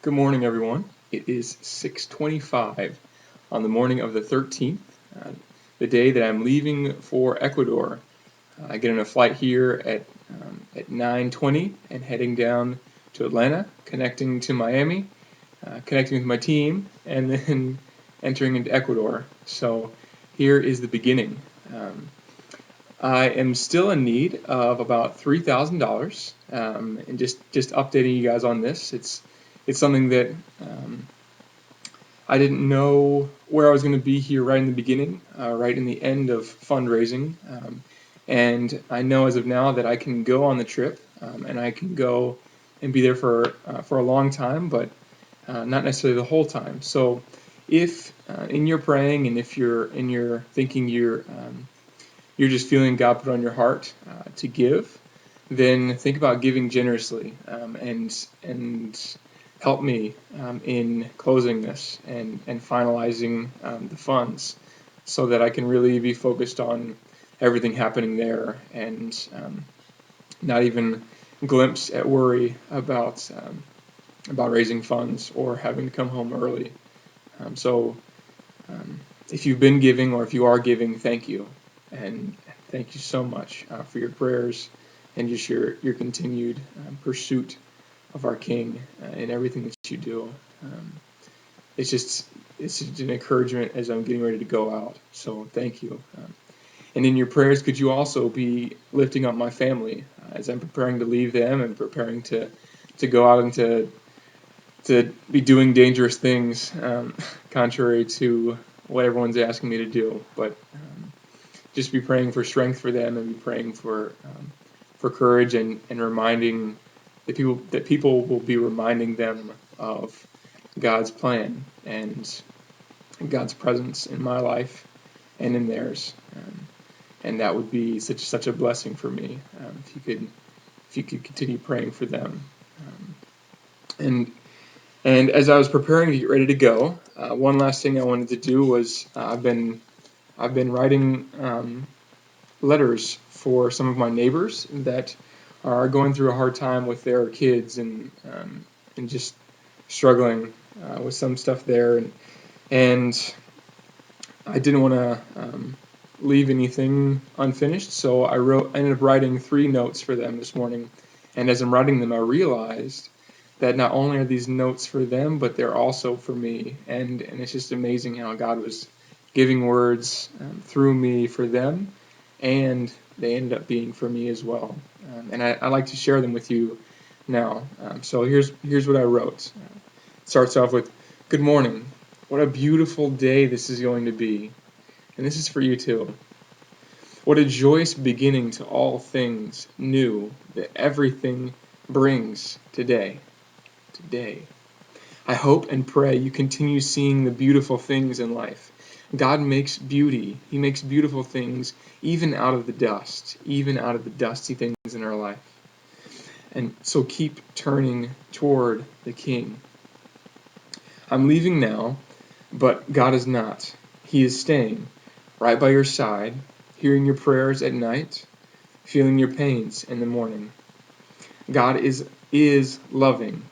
Good morning, everyone. It is 6:25 on the morning of the 13th, the day that I'm leaving for Ecuador. I get on a flight here at 9:20 and heading down to Atlanta, connecting to Miami, connecting with my team, and then entering into Ecuador. So here is the beginning. I am still in need of about $3,000, and just updating you guys on this. It's something that I didn't know where I was going to be here right in the beginning, right in the end of fundraising, and I know as of now that I can go on the trip, and I can go and be there for a long time, but not necessarily the whole time. So, if in your praying and if you're in your thinking you're just feeling God put on your heart to give, then think about giving generously, and help me in closing this and finalizing the funds so that I can really be focused on everything happening there and not even glimpse at worry about raising funds or having to come home early. So if you've been giving or if you are giving, thank you. And thank you so much for your prayers and just your continued pursuit of our King in everything that you do. Um, it's just an encouragement as I'm getting ready to go out. So thank you. And in your prayers, could you also be lifting up my family as I'm preparing to leave them and preparing to go out and to be doing dangerous things, contrary to what everyone's asking me to do. But just be praying for strength for them and be praying for courage and reminding that people will be reminding them of God's plan and God's presence in my life and in theirs. And that would be such a blessing for me if you could continue praying for them. Um, and and as I was preparing to get ready to go, one last thing I wanted to do was I've been writing letters for some of my neighbors that are going through a hard time with their kids and just struggling with some stuff there, and I didn't want to leave anything unfinished, so I ended up writing 3 notes for them this morning, and as I'm writing them, I realized that not only are these notes for them, but they're also for me, and it's just amazing how God was giving words through me for them, and they ended up being for me as well. And I like to share them with you now. So here's what I wrote. It starts off with, "Good morning. What a beautiful day this is going to be." And this is for you too. "What a joyous beginning to all things new that everything brings today. Today. I hope and pray you continue seeing the beautiful things in life. God makes beauty. He makes beautiful things even out of the dust, even out of the dusty things in our life. And so keep turning toward the King. I'm leaving now, but God is not. He is staying right by your side, hearing your prayers at night, feeling your pains in the morning. God is loving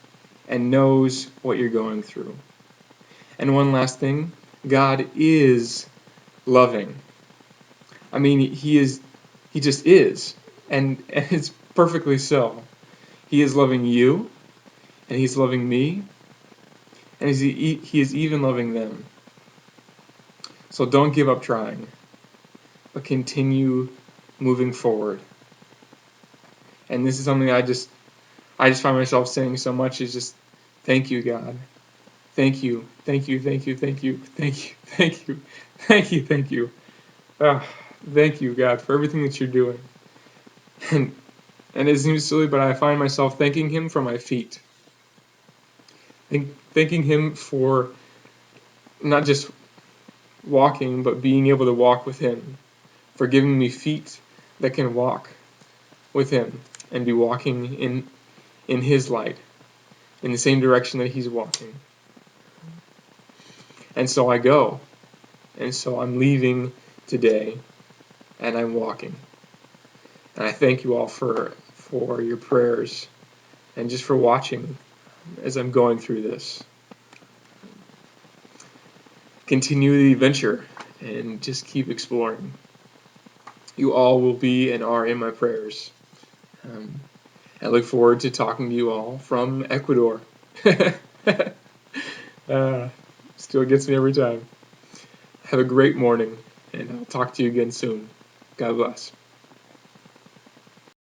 and knows what you're going through. And one last thing, God is loving. I mean, he just is. And it's perfectly so. He is loving you, and he's loving me, and he is even loving them. So don't give up trying, but continue moving forward. And this is something I just find myself saying so much is just thank you, God. Thank you. Thank you. Thank you. Thank you. Thank you. Thank you. Thank you. Thank you. Thank you, God, for everything that you're doing. And and it seems silly, but I find myself thanking him for my feet. Thanking him for not just walking, but being able to walk with him. For giving me feet that can walk with him and be walking in his light, in the same direction that he's walking. And so I go. And so I'm leaving today, and I'm walking. And I thank you all for your prayers and just for watching as I'm going through this. Continue the adventure and just keep exploring. You all will be and are in my prayers. I look forward to talking to you all from Ecuador. Still gets me every time. Have a great morning, and I'll talk to you again soon. God bless.